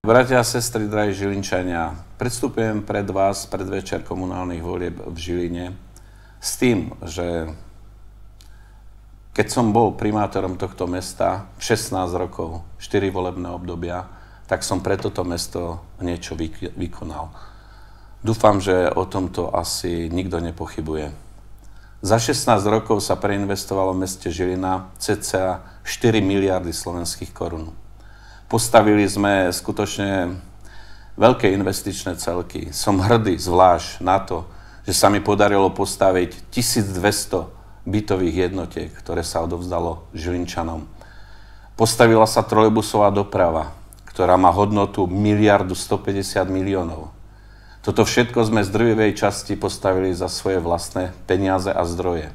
Bratia a sestry, drahí Žilinčania, predstupujem pred vás predvečer komunálnych volieb v Žiline s tým, že keď som bol primátorom tohto mesta 16 rokov, 4 volebné obdobia, tak som pre toto mesto niečo vykonal. Dúfam, že o tomto asi nikto nepochybuje. Za 16 rokov sa preinvestovalo v meste Žilina cca 4 miliardy slovenských korún. Postavili sme skutočne veľké investičné celky. Som hrdý zvlášť na to, že sa mi podarilo postaviť 1200 bytových jednotiek, ktoré sa odovzdalo Žilinčanom. Postavila sa trolejbusová doprava, ktorá má hodnotu 1 150 000 000. Toto všetko sme z drvivej časti postavili za svoje vlastné peniaze a zdroje.